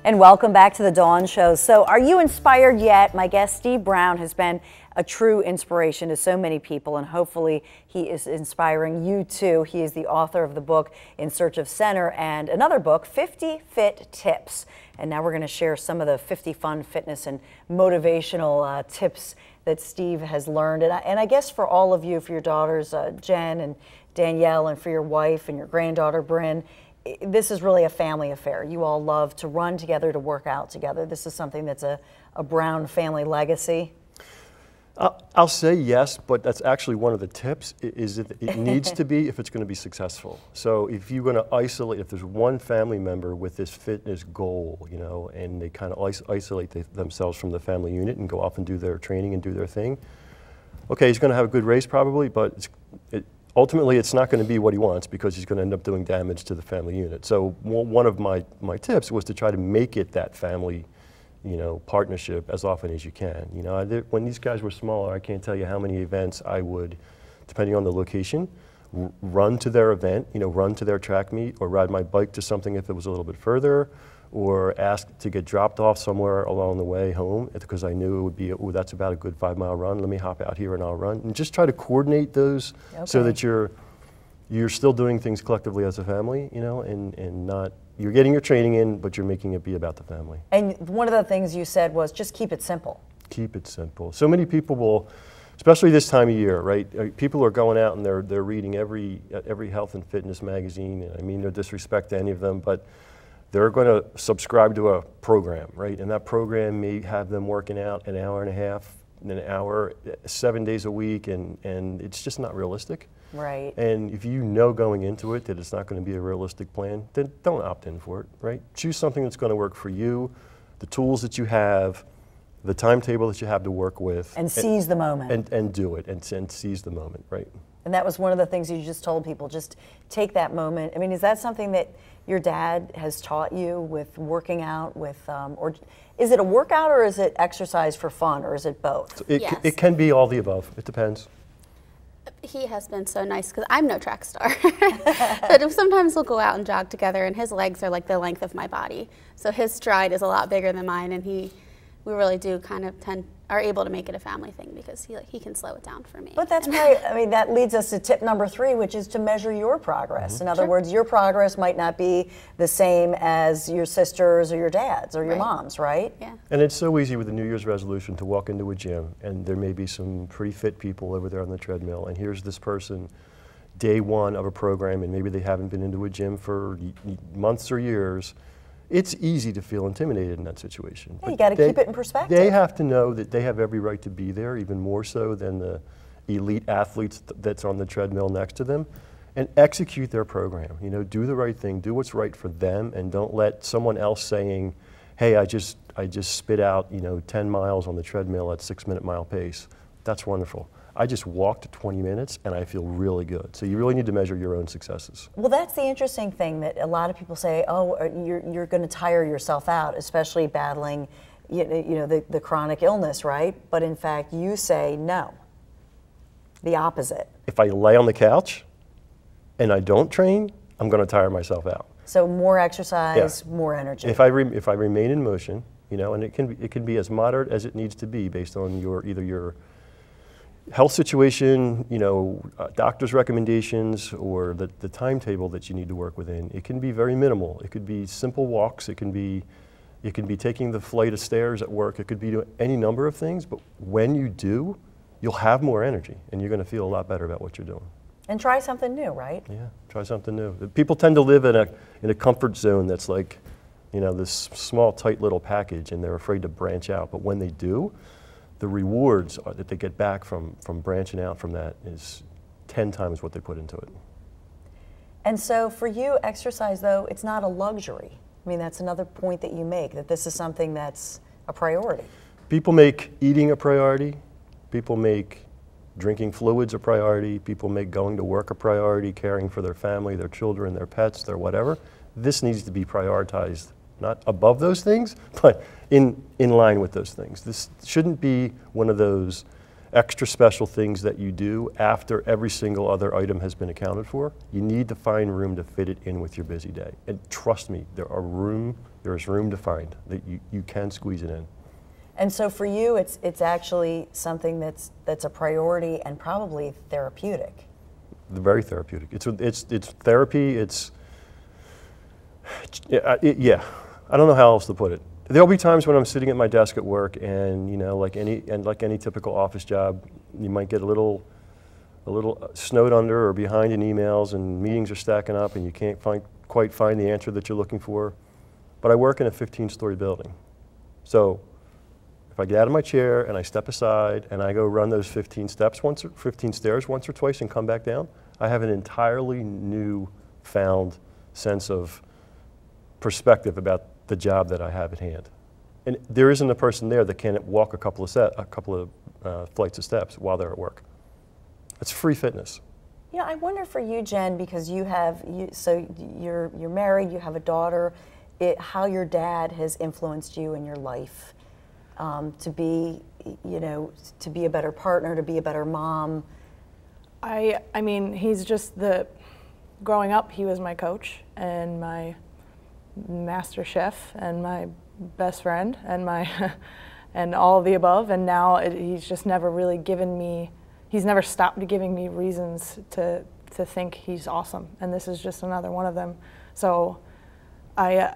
And welcome back to the Dawn Show. So are you inspired yet? My guest Steve Brown has been a true inspiration to so many people, and hopefully he is inspiring you too. He is the author of the book In Search of Center and another book, 50 Fit Tips. And now we're going to share some of the 50 fun fitness and motivational tips that Steve has learned. And I guess for all of you, for your daughters, Jen and Danielle, and for your wife and your granddaughter, Bryn, this is really a family affair. You all love to run together, to work out together. This is something that's a Brown family legacy. I'll say yes, but that's actually one of the tips, is that it needs to be if it's going to be successful. So if you're going to isolate, if there's one family member with this fitness goal, you know, and they kind of isolate themselves from the family unit and go off and do their training and do their thing, okay, he's going to have a good race probably, but ultimately it's not going to be what he wants, because he's going to end up doing damage to the family unit. So one of my tips was to try to make it that family, you know, partnership as often as you can. You know, when these guys were smaller, I can't tell you how many events I would, depending on the location, run to their event, you know, run to their track meet, or ride my bike to something if it was a little bit further, or ask to get dropped off somewhere along the way home, because I knew it would be, oh, that's about a good 5-mile run, let me hop out here and I'll run. And just try to coordinate those so that you're still doing things collectively as a family, you know, and not, you're getting your training in, but you're making it be about the family. And one of the things you said was just keep it simple. Keep it simple. So many people will, especially this time of year, right? People are going out and they're reading every health and fitness magazine. And I mean no disrespect to any of them, but they're going to subscribe to a program, right? And that program may have them working out an hour and a half, an hour, 7 days a week, and it's just not realistic. Right. And if you know going into it that it's not going to be a realistic plan, then don't opt in for it, right? Choose something that's going to work for you, the tools that you have, the timetable that you have to work with. And seize the moment. And do it, and seize the moment, right? And that was one of the things you just told people, just take that moment. I mean, is that something that your dad has taught you with working out, with, or is it a workout, or is it exercise for fun, or is it both? Yes. It can be all the above, it depends. He has been so nice, because I'm no track star. But sometimes we'll go out and jog together, and his legs are like the length of my body. So his stride is a lot bigger than mine, and we really do kind of are able to make it a family thing, because he can slow it down for me. But that's probably, I mean, that leads us to tip number 3, which is to measure your progress. Mm-hmm. In other words, your progress might not be the same as your sister's or your dad's or your mom's, right? Yeah. And it's so easy with a New Year's resolution to walk into a gym, and there may be some pretty fit people over there on the treadmill, and here's this person, day one of a program, and maybe they haven't been into a gym for months or years. It's easy to feel intimidated in that situation. Yeah, you got to keep it in perspective. They have to know that they have every right to be there, even more so than the elite athletes that's on the treadmill next to them, and execute their program. You know, do the right thing, do what's right for them, and don't let someone else saying, hey, I just spit out, you know, 10 miles on the treadmill at 6-minute mile pace. That's wonderful. I just walked 20 minutes and I feel really good. So you really need to measure your own successes. Well, that's the interesting thing, that a lot of people say, oh, you're going to tire yourself out, especially battling, you know, the chronic illness, right? But in fact, you say no, the opposite. If I lay on the couch and I don't train, I'm going to tire myself out. So more exercise, more energy. If I remain in motion, you know, and it can be as moderate as it needs to be based on either your health situation, you know, doctor's recommendations, or the timetable that you need to work within. It can be very minimal. It could be simple walks. It can be taking the flight of stairs at work. It could be any number of things. But when you do, you'll have more energy, and you're going to feel a lot better about what you're doing. And try something new, right? Yeah, try something new. People tend to live in a comfort zone that's like, you know, this small, tight little package, and they're afraid to branch out. But when they do, the rewards that they get back from branching out from that is 10 times what they put into it. And so for you, exercise, though, it's not a luxury. I mean, that's another point that you make, that this is something that's a priority. People make eating a priority. People make drinking fluids a priority. People make going to work a priority, caring for their family, their children, their pets, their whatever. This needs to be prioritized, not above those things, but in line with those things. This shouldn't be one of those extra special things that you do after every single other item has been accounted for, you need to find room to fit it in with your busy day. And trust me, there is room to find that you can squeeze it in. And so for you, it's actually something that's a priority and probably therapeutic. Very therapeutic. It's therapy. Yeah. I don't know how else to put it. There'll be times when I'm sitting at my desk at work, and like any typical office job, you might get a little snowed under or behind in emails, and meetings are stacking up, and you can't quite find the answer that you're looking for. But I work in a 15-story building, so if I get out of my chair and I step aside and I go run those 15 stairs once or twice and come back down, I have an entirely new found sense of perspective about the job that I have at hand. And there isn't a person there that can't walk a couple of flights of steps while they're at work. It's free fitness. Yeah, I wonder for you, Jen, because so you're married, you have a daughter, how your dad has influenced you in your life. To be a better partner, to be a better mom. I mean, he's just growing up, he was my coach and my master chef and my best friend and and all of the above. And now he's just never really he's never stopped giving me reasons to think he's awesome. And this is just another one of them. So I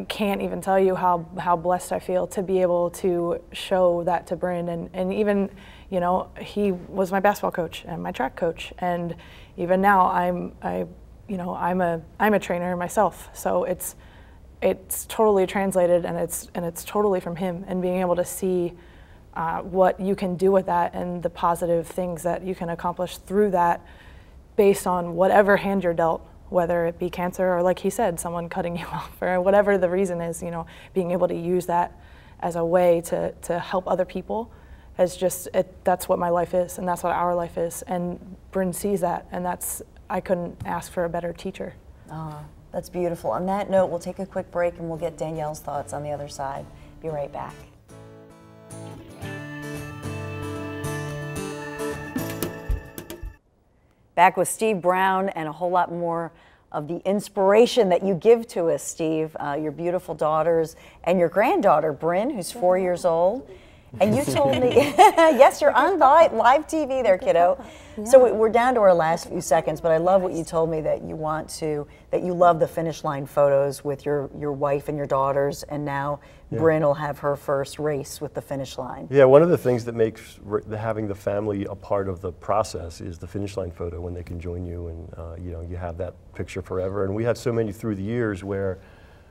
can't even tell you how blessed I feel to be able to show that to Bryn, and even, he was my basketball coach and my track coach, and even now I'm a trainer myself. So it's totally translated, and it's totally from him, and being able to see what you can do with that and the positive things that you can accomplish through that, based on whatever hand you're dealt. Whether it be cancer or, like he said, someone cutting you off, or whatever the reason is, being able to use that as a way to help other people that's what my life is, and that's what our life is. And Bryn sees that, and I couldn't ask for a better teacher. Oh, that's beautiful. On that note, we'll take a quick break and we'll get Danielle's thoughts on the other side. Be right back. Back with Steve Brown and a whole lot more of the inspiration that you give to us, Steve. Your beautiful daughters and your granddaughter, Bryn, who's 4 years old. And you told me, yes, you're on live TV there, kiddo. Yeah. So we're down to our last few seconds, but I love what you told me, that you love the finish line photos with your wife and your daughters, and now Bryn will have her first race with the finish line. Yeah, one of the things that makes having the family a part of the process is the finish line photo, when they can join you, and you have that picture forever. And we had so many through the years where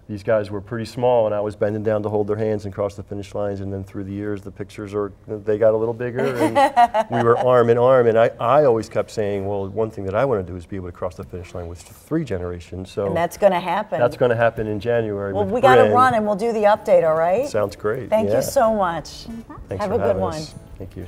these guys were pretty small, and I was bending down to hold their hands and cross the finish lines, and then through the years the pictures they got a little bigger, and we were arm in arm. And I always kept saying, well, one thing that I want to do is be able to cross the finish line with 3 generations. So and that's going to happen. That's going to happen in January. Well, we got to run, and we'll do the update. All right. Sounds great. Thank you so much. Thanks. Have a good one. Thank you.